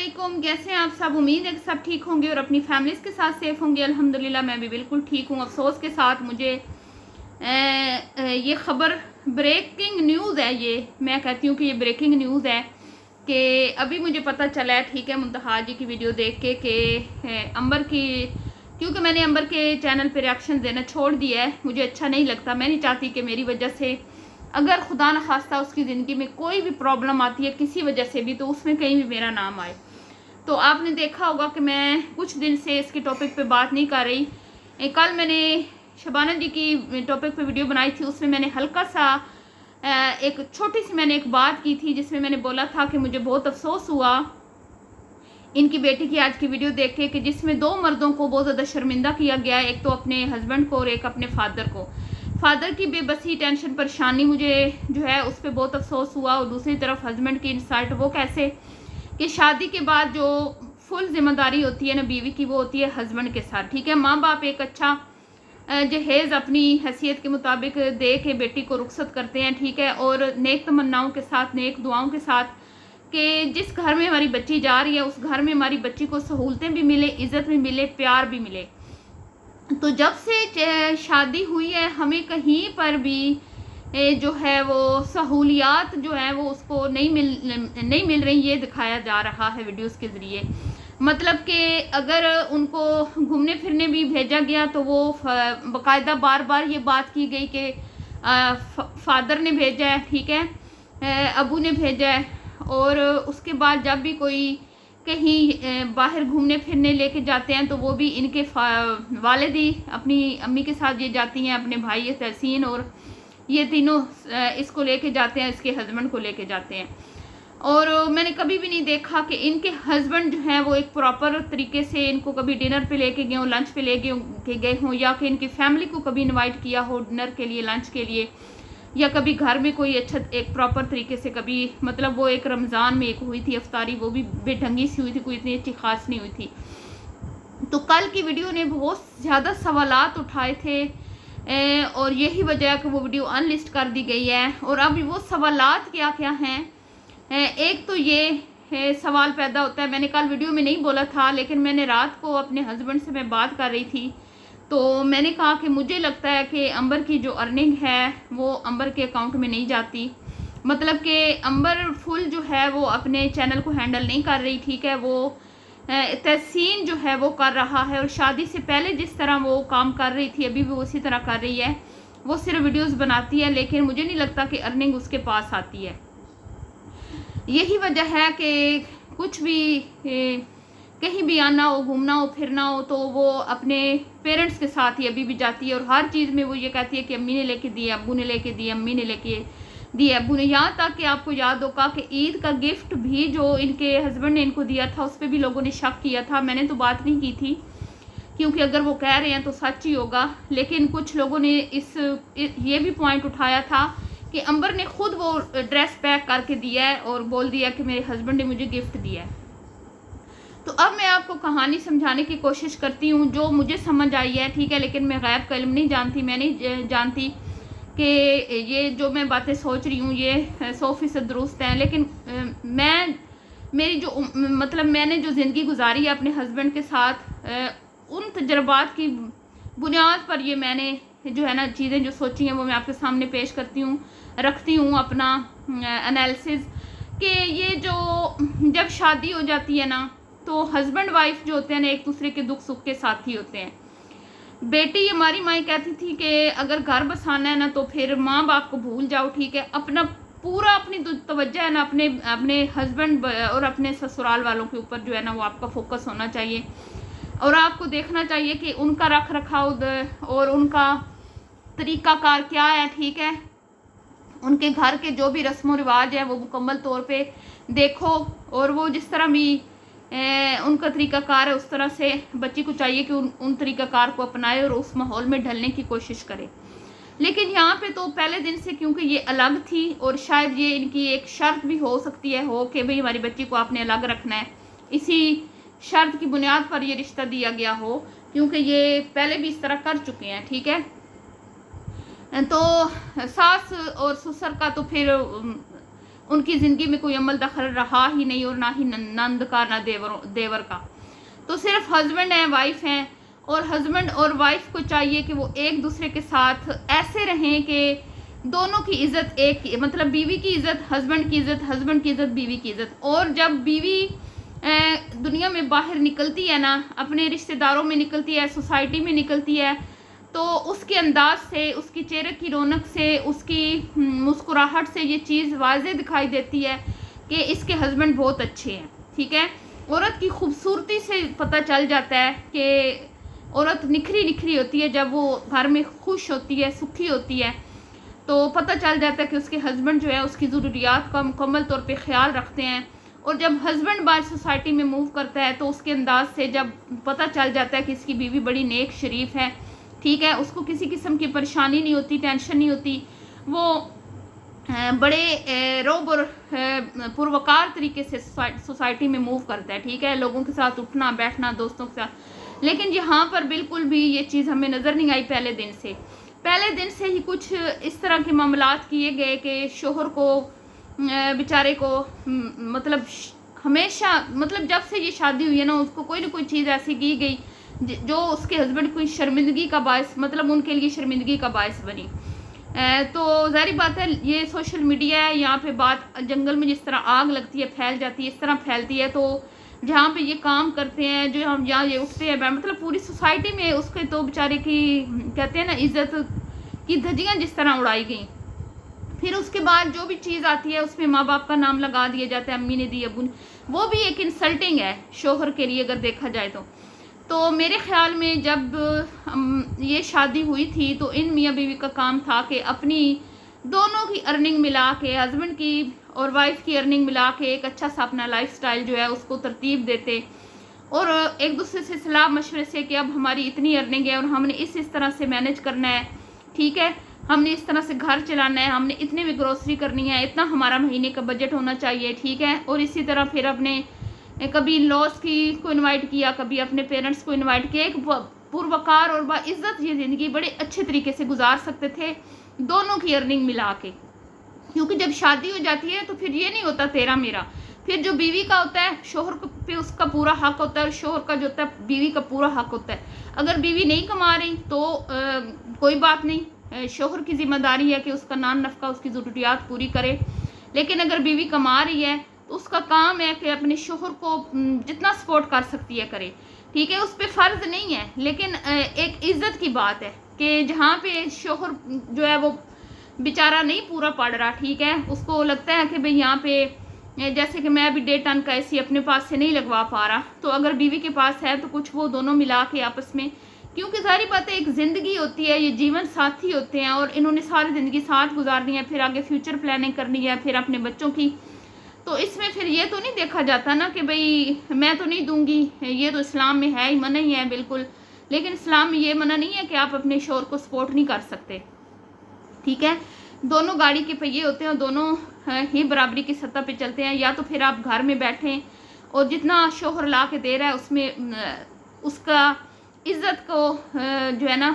वालेकुम, कैसे हैं आप सब। उम्मीद है कि सब ठीक होंगे और अपनी फैमिलीज़ के साथ सेफ होंगे। अल्हम्दुलिल्लाह मैं भी बिल्कुल ठीक हूँ। अफसोस के साथ मुझे ये ख़बर ब्रेकिंग न्यूज़ है, ये मैं कहती हूँ कि ये ब्रेकिंग न्यूज़ है कि अभी मुझे पता चला है, ठीक है, मुंतहा जी की वीडियो देख के कि अंबर की, क्योंकि मैंने अंबर के चैनल पर रिएक्शन देना छोड़ दिया है। मुझे अच्छा नहीं लगता, मैं नहीं चाहती कि मेरी वजह से अगर खुदा न खास्ता उसकी ज़िंदगी में कोई भी प्रॉब्लम आती है किसी वजह से भी, तो उसमें कहीं भी मेरा नाम आए। तो आपने देखा होगा कि मैं कुछ दिन से इसके टॉपिक पे बात नहीं कर रही। कल मैंने शबाना जी की टॉपिक पे वीडियो बनाई थी, उसमें मैंने हल्का सा एक छोटी सी मैंने एक बात की थी, जिसमें मैंने बोला था कि मुझे बहुत अफसोस हुआ इनकी बेटी की आज की वीडियो देख के कि जिसमें दो मर्दों को बहुत ज़्यादा शर्मिंदा किया गया, एक तो अपने हस्बैंड को और एक अपने फादर को। फादर की बेबसी, टेंशन, परेशानी मुझे जो है उस पर बहुत अफसोस हुआ, और दूसरी तरफ हस्बैंड की इंसल्ट, वो कैसे कि शादी के बाद जो फुल जिम्मेदारी होती है ना बीवी की, वो होती है हस्बैंड के साथ। ठीक है, माँ बाप एक अच्छा जहेज़ अपनी हैसियत के मुताबिक दे के बेटी को रुखसत करते हैं, ठीक है, और नेक तमन्नाओं के साथ, नेक दुआओं के साथ कि जिस घर में हमारी बच्ची जा रही है उस घर में हमारी बच्ची को सहूलतें भी मिले, इज़्ज़त भी मिले, प्यार भी मिले। तो जब से शादी हुई है हमें कहीं पर भी जो है वो सहूलियात जो है वो उसको नहीं मिल रही, ये दिखाया जा रहा है वीडियोस के ज़रिए। मतलब कि अगर उनको घूमने फिरने भी भेजा गया तो वो बाकायदा बार बार ये बात की गई कि फादर ने भेजा है, ठीक है, अबू ने भेजा है। और उसके बाद जब भी कोई कहीं बाहर घूमने फिरने लेके जाते हैं तो वो भी इनके वालिदी अपनी अम्मी के साथ ये जाती हैं, अपने भाई तहसीन और ये तीनों इसको लेके जाते हैं, इसके हस्बैंड को लेके जाते हैं। और मैंने कभी भी नहीं देखा कि इनके हस्बैंड जो हैं वो एक प्रॉपर तरीके से इनको कभी डिनर पे लेके गए हों, लंच पे लेके गए हों, या कि इनकी फैमिली को कभी इनवाइट किया हो डिनर के लिए, लंच के लिए, या कभी घर में कोई अच्छा एक प्रॉपर तरीके से कभी, मतलब वो एक रमज़ान में एक हुई थी अफ्तारी, वो भी बेढंगी सी हुई थी, कोई इतनी अच्छी खास नहीं हुई थी। तो कल की वीडियो ने बहुत ज़्यादा सवालात उठाए थे और यही वजह है कि वो वीडियो अनलिस्ट कर दी गई है। और अब वो सवालात क्या क्या हैं, एक तो ये सवाल पैदा होता है, मैंने कल वीडियो में नहीं बोला था लेकिन मैंने रात को अपने हस्बैंड से मैं बात कर रही थी तो मैंने कहा कि मुझे लगता है कि अंबर की जो अर्निंग है वो अंबर के अकाउंट में नहीं जाती। मतलब कि अंबर फुल जो है वो अपने चैनल को हैंडल नहीं कर रही, ठीक है, वो तहसीन जो है वो कर रहा है, और शादी से पहले जिस तरह वो काम कर रही थी अभी भी उसी तरह कर रही है। वो सिर्फ वीडियोस बनाती है लेकिन मुझे नहीं लगता कि अर्निंग उसके पास आती है। यही वजह है कि कुछ भी कहीं भी आना हो, घूमना हो, फिरना हो तो वो अपने पेरेंट्स के साथ ही अभी भी जाती है, और हर चीज़ में वो ये कहती है कि अम्मी ने लेके दिए, अब्बू ने लेके दिए, अम्मी ने लेके दिए, अब्बू ने। यहाँ तक कि आपको याद होगा कि ईद का गिफ्ट भी जो इनके हस्बैंड ने इनको दिया था उस पर भी लोगों ने शक किया था। मैंने तो बात नहीं की थी क्योंकि अगर वो कह रहे हैं तो सच ही होगा, लेकिन कुछ लोगों ने ये भी पॉइंट उठाया था कि अंबर ने खुद वो ड्रेस पैक करके दिया है और बोल दिया कि मेरे हस्बैंड ने मुझे गिफ्ट दिया है। तो अब मैं आपको कहानी समझाने की कोशिश करती हूँ जो मुझे समझ आई है, ठीक है, लेकिन मैं गैब का इल्म नहीं जानती। मैं नहीं जानती कि ये जो मैं बातें सोच रही हूँ ये 100% दुरुस्त हैं, लेकिन मेरी जो मतलब मैंने जो ज़िंदगी गुजारी है अपने हस्बैंड के साथ उन तजर्बात की बुनियाद पर ये मैंने जो है ना चीज़ें जो सोची हैं वो मैं आपके सामने पेश करती हूँ, रखती हूँ अपना एनालिसिस कि ये जो जब शादी हो जाती है ना तो हस्बैंड वाइफ जो होते हैं ना एक दूसरे के दुख सुख के साथी होते हैं। बेटी हमारी माँ कहती थी कि अगर घर बसाना है ना तो फिर माँ बाप को भूल जाओ, ठीक है, अपना पूरा अपनी तवज्जो है ना अपने हस्बैंड और अपने ससुराल वालों के ऊपर जो है ना वो आपका फोकस होना चाहिए, और आपको देखना चाहिए कि उनका रख रखाव और उनका तरीक़ाकार क्या है, ठीक है, उनके घर के जो भी रस्म व रिवाज है वो मुकम्मल तौर पे देखो, और वो जिस तरह भी उनका तरीक़ाकार है उस तरह से बच्ची को चाहिए कि उन तरीक़ाकार को अपनाए और उस माहौल में ढलने की कोशिश करे। लेकिन यहाँ पे तो पहले दिन से क्योंकि ये अलग थी और शायद ये इनकी एक शर्त भी हो सकती है हो कि भाई हमारी बच्ची को आपने अलग रखना है, इसी शर्त की बुनियाद पर ये रिश्ता दिया गया हो, क्योंकि ये पहले भी इस तरह कर चुके हैं, ठीक है। तो सास और ससुर का तो फिर उनकी ज़िंदगी में कोई अमल दखल रहा ही नहीं, और ना ही नंद का ना देवर का। तो सिर्फ हस्बैंड हैं, वाइफ हैं, और हस्बैंड और वाइफ को चाहिए कि वो एक दूसरे के साथ ऐसे रहें कि दोनों की इज़्ज़त एक, मतलब बीवी की इज़्ज़त हस्बैंड की इज़्ज़त, हस्बैंड की इज़्ज़त बीवी की इज़्ज़त। और जब बीवी दुनिया में बाहर निकलती है ना, अपने रिश्तेदारों में निकलती है, सोसाइटी में निकलती है, तो उसके अंदाज से, उसकी चेहरे की रौनक से, उसकी मुस्कुराहट से ये चीज़ वाज़े दिखाई देती है कि इसके हस्बैंड बहुत अच्छे हैं। ठीक है, औरत की खूबसूरती से पता चल जाता है कि औरत निखरी निखरी होती है जब वो घर में खुश होती है, सुखी होती है, तो पता चल जाता है कि उसके हस्बैंड जो है उसकी ज़रूरियात का मुकम्मल तौर पे ख्याल रखते हैं। और जब हस्बैंड बाहर सोसाइटी में मूव करता है तो उसके अंदाज से जब पता चल जाता है कि इसकी बीवी बड़ी नेक शरीफ है, ठीक है, उसको किसी किस्म की परेशानी नहीं होती, टेंशन नहीं होती, वो बड़े रोबर पुरवकार तरीके से सोसाइटी में मूव करता है। ठीक है, लोगों के साथ उठना बैठना, दोस्तों के साथ। लेकिन यहाँ पर बिल्कुल भी ये चीज़ हमें नज़र नहीं आई। पहले दिन से ही कुछ इस तरह के मामलात किए गए कि शोहर को बेचारे को मतलब हमेशा, मतलब जब से ये शादी हुई है ना, उसको कोई ना कोई चीज़ ऐसी की गई जो उसके हस्बैंड को शर्मिंदगी का बायस, मतलब उनके लिए शर्मिंदगी का बायस बनी। तो ज़ाहिर बात है ये सोशल मीडिया है, यहाँ पे बात जंगल में जिस तरह आग लगती है फैल जाती है, इस तरह फैलती है। तो जहाँ पे ये काम करते हैं, जो हम यहाँ ये उठते हैं, मतलब पूरी सोसाइटी में उसके तो बेचारे की कहते हैं ना इज़्ज़त की धज्जियाँ जिस तरह उड़ाई गई। फिर उसके बाद जो भी चीज़ आती है उसमें माँ बाप का नाम लगा दिया जाता है, अम्मी ने दी, अब्बू ने, वो भी एक इंसल्टिंग है शोहर के लिए अगर देखा जाए तो मेरे ख्याल में जब ये शादी हुई थी तो इन मियाँ बीवी का काम था कि अपनी दोनों की अर्निंग मिला के, हस्बैंड की और वाइफ की अर्निंग मिला के एक अच्छा सा अपना लाइफस्टाइल जो है उसको तरतीब देते, और एक दूसरे से सलाह मशवरे से कि अब हमारी इतनी अर्निंग है और हमने इस तरह से मैनेज करना है, ठीक है, हमने इस तरह से घर चलाना है, हमने इतने में ग्रोसरी करनी है, इतना हमारा महीने का बजट होना चाहिए। ठीक है, और इसी तरह फिर अपने कभी लॉस की को इनवाइट किया, कभी अपने पेरेंट्स को इनवाइट किया। एक पुरवकार और बाइज़्ज़त ये ज़िंदगी बड़े अच्छे तरीके से गुजार सकते थे दोनों की अर्निंग मिला के। क्योंकि जब शादी हो जाती है तो फिर ये नहीं होता तेरा मेरा, फिर जो बीवी का होता है शोहर पे उसका पूरा हक होता है, और शोहर का जो होता है बीवी का पूरा हक होता है। अगर बीवी नहीं कमा रही तो कोई बात नहीं, शोहर की ज़िम्मेदारी है कि उसका नान नफ़का, उसकी ज़रूरियात पूरी करे। लेकिन अगर बीवी कमा रही है तो उसका काम है कि अपने शोहर को जितना सपोर्ट कर सकती है करे। ठीक है, उस पर फ़र्ज़ नहीं है, लेकिन एक इज़्ज़त की बात है कि जहाँ पे शोहर जो है वो बेचारा नहीं पूरा पड़ रहा, ठीक है, उसको लगता है कि भाई यहाँ पे जैसे कि मैं अभी 1.5 टन का एसी अपने पास से नहीं लगवा पा रहा, तो अगर बीवी के पास है तो कुछ वो दोनों मिला के आपस में, क्योंकि सारी बातें एक ज़िंदगी होती है, ये जीवन साथी होते हैं और इन्होंने सारी ज़िंदगी साथ गुजारनी है, फिर आगे फ्यूचर प्लानिंग करनी है, फिर अपने बच्चों की। तो इसमें फिर ये तो नहीं देखा जाता ना कि भाई मैं तो नहीं दूंगी, ये तो इस्लाम में है ही, मना ही है बिल्कुल, लेकिन इस्लाम में ये मना नहीं है कि आप अपने शोहर को सपोर्ट नहीं कर सकते। ठीक है, दोनों गाड़ी के पहिए होते हैं और दोनों ही बराबरी की सतह पे चलते हैं। या तो फिर आप घर में बैठें और जितना शोहर ला के दे रहा है उसमें उसका इज़्ज़त को जो है ना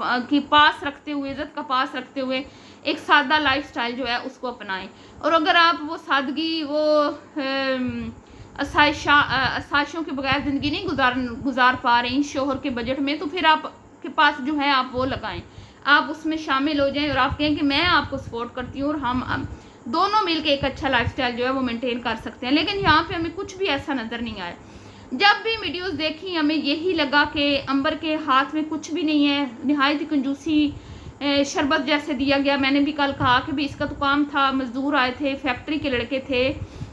कि पास रखते हुए, इज़्ज़त का पास रखते हुए एक सादा लाइफस्टाइल जो है उसको अपनाएं। और अगर आप वो सादगी, वो आसाइशों के बगैर ज़िंदगी नहीं गुजार पा रही शोहर के बजट में, तो फिर आपके पास जो है आप वो लगाएं, आप उसमें शामिल हो जाएं और आप कहें कि मैं आपको सपोर्ट करती हूँ और हम दोनों मिलके एक अच्छा लाइफस्टाइल जो है वो मेंटेन कर सकते हैं। लेकिन यहाँ पे हमें कुछ भी ऐसा नज़र नहीं आया। जब भी वीडियोस देखी हमें यही लगा कि अंबर के हाथ में कुछ भी नहीं है, नहायत कंजूसी शरबत जैसे दिया गया। मैंने भी कल कहा कि भाई इसका तो काम था, मज़दूर आए थे, फैक्ट्री के लड़के थे,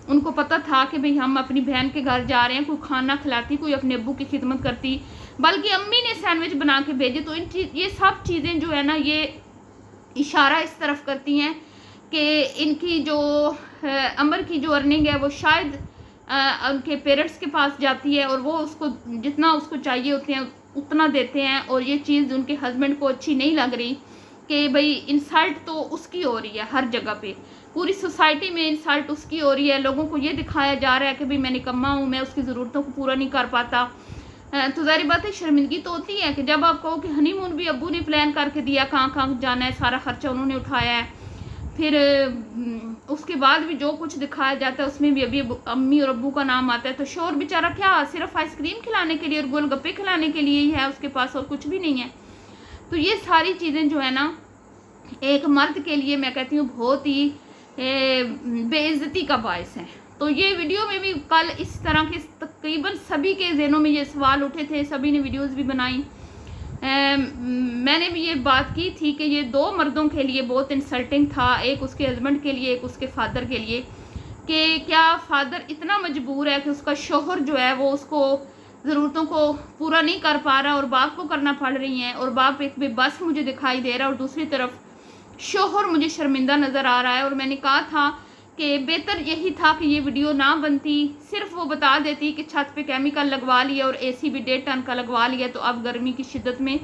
उनको पता था कि भाई हम अपनी बहन के घर जा रहे हैं, कोई खाना खिलाती, कोई अपने अब्बू की खिदमत करती, बल्कि अम्मी ने सैंडविच बना के भेजे। तो ये सब चीज़ें जो है ना ये इशारा इस तरफ करती हैं कि इनकी जो अंबर की जो अर्निंग है वो शायद उनके पेरेंट्स के पास जाती है और वो उसको जितना उसको चाहिए होते हैं उतना देते हैं। और ये चीज़ उनके हस्बैंड को अच्छी नहीं लग रही कि भाई इंसल्ट तो उसकी हो रही है, हर जगह पे पूरी सोसाइटी में इंसल्ट उसकी हो रही है। लोगों को ये दिखाया जा रहा है कि भाई मैं निकम्मा हूँ, मैं उसकी ज़रूरतों को पूरा नहीं कर पाता। तो ज़ाहिर बात है शर्मिंदगी तो होती है कि जब आप कहो कि हनीमून भी अब्बू ने प्लान करके दिया, कहाँ कहाँ जाना है, सारा खर्चा उन्होंने उठाया है, फिर उसके बाद भी जो कुछ दिखाया जाता है उसमें भी अभी अम्मी और अब्बू का नाम आता है। तो शोर बेचारा क्या सिर्फ आइसक्रीम खिलाने के लिए और गोलगप्पे खिलाने के लिए ही है उसके पास, और कुछ भी नहीं है। तो ये सारी चीज़ें जो है ना एक मर्द के लिए मैं कहती हूँ बहुत ही बेइज्जती का बायस है। तो ये वीडियो में भी कल इस तरह के तकरीबन सभी के ज़हनों में ये सवाल उठे थे, सभी ने वीडियोस भी बनाई। मैंने भी ये बात की थी कि ये दो मर्दों के लिए बहुत इंसल्टिंग था, एक उसके हस्बैंड के लिए, एक उसके फादर के लिए, कि क्या फादर इतना मजबूर है कि उसका शोहर जो है वो उसको ज़रूरतों को पूरा नहीं कर पा रहा और बाप को करना पड़ रही हैं, और बाप एक बेबस मुझे दिखाई दे रहा है और दूसरी तरफ शोहर मुझे शर्मिंदा नज़र आ रहा है। और मैंने कहा था कि बेहतर यही था कि ये वीडियो ना बनती, सिर्फ वो बता देती कि छत पे केमिकल लगवा लिया और एसी भी 1.5 टन का लगवा लिया, तो अब गर्मी की शिद्दत में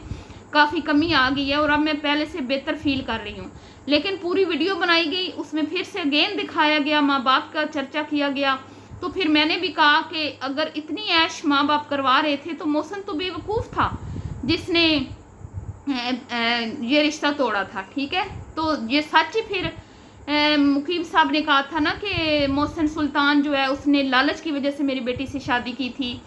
काफ़ी कमी आ गई है और अब मैं पहले से बेहतर फील कर रही हूँ। लेकिन पूरी वीडियो बनाई गई, उसमें फिर से अगेन दिखाया गया, माँ बाप का चर्चा किया गया। तो फिर मैंने भी कहा कि अगर इतनी ऐश माँ बाप करवा रहे थे तो मोहसिन तो बेवकूफ़ था जिसने ये रिश्ता तोड़ा था, ठीक है। तो ये सच ही फिर मुकीम साहब ने कहा था ना कि मोहसिन सुल्तान जो है उसने लालच की वजह से मेरी बेटी से शादी की थी,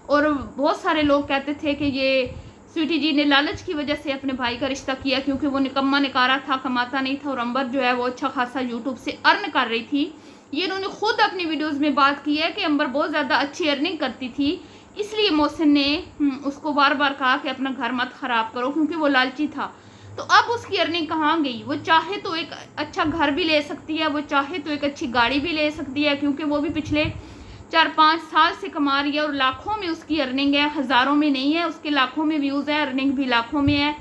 और बहुत सारे लोग कहते थे कि ये स्वीटी जी ने लालच की वजह से अपने भाई का रिश्ता किया क्योंकि वो निकम्मा निकारा था, कमाता नहीं था, और अंबर जो है वो अच्छा खासा यूट्यूब से अर्न कर रही थी। ये इन्होंने खुद अपनी वीडियोज़ में बात की है कि अंबर बहुत ज़्यादा अच्छी अर्निंग करती थी, इसलिए मोहसिन ने उसको बार बार कहा कि अपना घर मत ख़राब करो, क्योंकि वो लालची था। तो अब उसकी अर्निंग कहाँ गई? वो चाहे तो एक अच्छा घर भी ले सकती है, वो चाहे तो एक अच्छी गाड़ी भी ले सकती है, क्योंकि वो भी पिछले 4-5 साल से कमा रही है और लाखों में उसकी अर्निंग है, हज़ारों में नहीं है, उसके लाखों में व्यूज़ है, अर्निंग भी लाखों में है।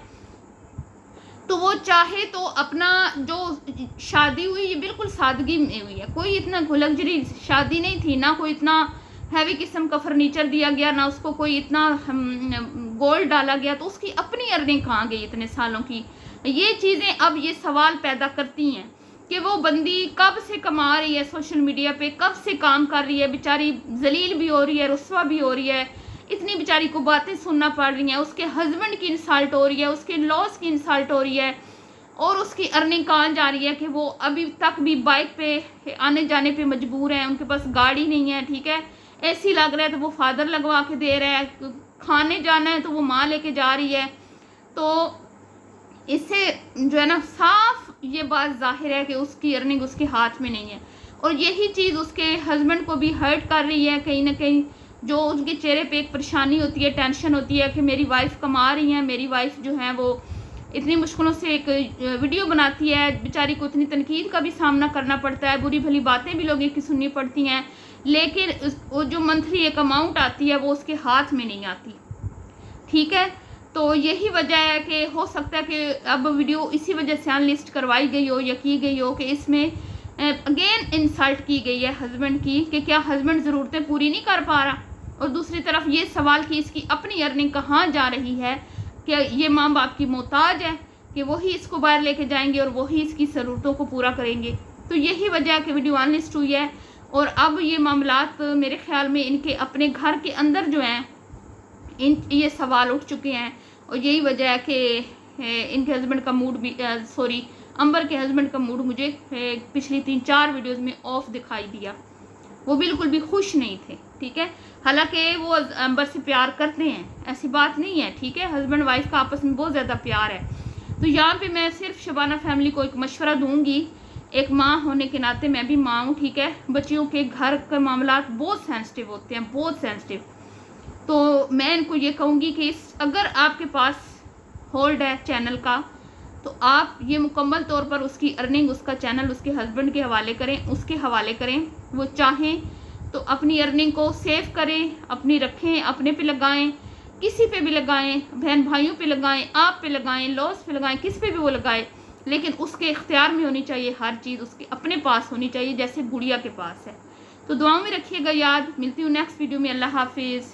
तो वो चाहे तो अपना जो शादी हुई ये बिल्कुल सादगी में हुई है, कोई इतना लग्जरी शादी नहीं थी, ना कोई इतना हैवी किस्म का फर्नीचर दिया गया, ना उसको कोई इतना गोल्ड डाला गया। तो उसकी अपनी अर्निंग कहाँ गई इतने सालों की? ये चीज़ें अब ये सवाल पैदा करती हैं कि वो बंदी कब से कमा रही है सोशल मीडिया पे, कब से काम कर रही है, बेचारी जलील भी हो रही है, रुस्वा भी हो रही है, इतनी बेचारी को बातें सुनना पड़ रही हैं, उसके हस्बैंड की इंसल्ट हो रही है, उसके लॉस की इंसल्ट हो रही है, और उसकी अर्निंग कहाँ जा रही है कि वो अभी तक भी बाइक पे आने जाने पे मजबूर हैं, उनके पास गाड़ी नहीं है, ठीक है। एसी लग रहा है तो वो फादर लगवा के दे रहा है, खाने जाना है तो वो माँ लेके जा रही है। तो इससे जो है ना साफ ये बात जाहिर है कि उसकी अर्निंग उसके हाथ में नहीं है, और यही चीज़ उसके हस्बैंड को भी हर्ट कर रही है कहीं ना कहीं। जो उनके चेहरे पे एक परेशानी होती है, टेंशन होती है कि मेरी वाइफ कमा रही है, मेरी वाइफ जो है वो इतनी मुश्किलों से एक वीडियो बनाती है, बेचारी को इतनी तनकीद का भी सामना करना पड़ता है, बुरी भली बातें भी लोगों की सुननी पड़ती हैं, लेकिन वो जो मंथली एक अमाउंट आती है वो उसके हाथ में नहीं आती, ठीक है। तो यही वजह है कि हो सकता है कि अब वीडियो इसी वजह से अनलिस्ट करवाई गई हो या की गई हो कि इसमें अगेन इंसल्ट की गई है हस्बैंड की कि क्या हस्बैंड ज़रूरतें पूरी नहीं कर पा रहा, और दूसरी तरफ ये सवाल कि इसकी अपनी अर्निंग कहाँ जा रही है, कि ये माँ बाप की मोहताज है कि वही इसको बाहर लेके जाएंगे और वही इसकी ज़रूरतों को पूरा करेंगे। तो यही वजह है कि वीडियो अनलिस्ट हुई है, और अब ये मामलात मेरे ख्याल में इनके अपने घर के अंदर जो हैं ये सवाल उठ चुके हैं, और यही वजह है कि इनके हस्बैंड का मूड भी अंबर के हस्बैंड का मूड मुझे पिछली 3-4 वीडियोस में ऑफ दिखाई दिया, वो बिल्कुल भी खुश नहीं थे, ठीक है। हालांकि वो अंबर से प्यार करते हैं, ऐसी बात नहीं है, ठीक है, हस्बैंड वाइफ का आपस में बहुत ज़्यादा प्यार है। तो यहाँ पे मैं सिर्फ शबाना फैमिली को एक मशवरा दूंगी, एक माँ होने के नाते मैं भी माँ हूँ, ठीक है। बच्चियों के घर के मामलात बहुत सेंसिटिव होते हैं, बहुत सेंसिटिव। तो मैं इनको ये कहूँगी कि अगर आपके पास होल्ड है चैनल का, तो आप ये मुकम्मल तौर पर उसकी अर्निंग, उसका चैनल उसके हस्बैंड के हवाले करें, उसके हवाले करें। वो चाहें तो अपनी अर्निंग को सेव करें, अपनी रखें, अपने पे लगाएं, किसी पे भी लगाएं, बहन भाइयों पे लगाएं, आप पे लगाएं, लॉस पे लगाएं, किस पे भी वो लगाएं, लेकिन उसके इख्तियार में होनी चाहिए हर चीज़, उसके अपने पास होनी चाहिए, जैसे गुड़िया के पास है। तो दुआओं में रखिएगा याद। मिलती हूँ नेक्स्ट वीडियो में। अल्लाह हाफिज़।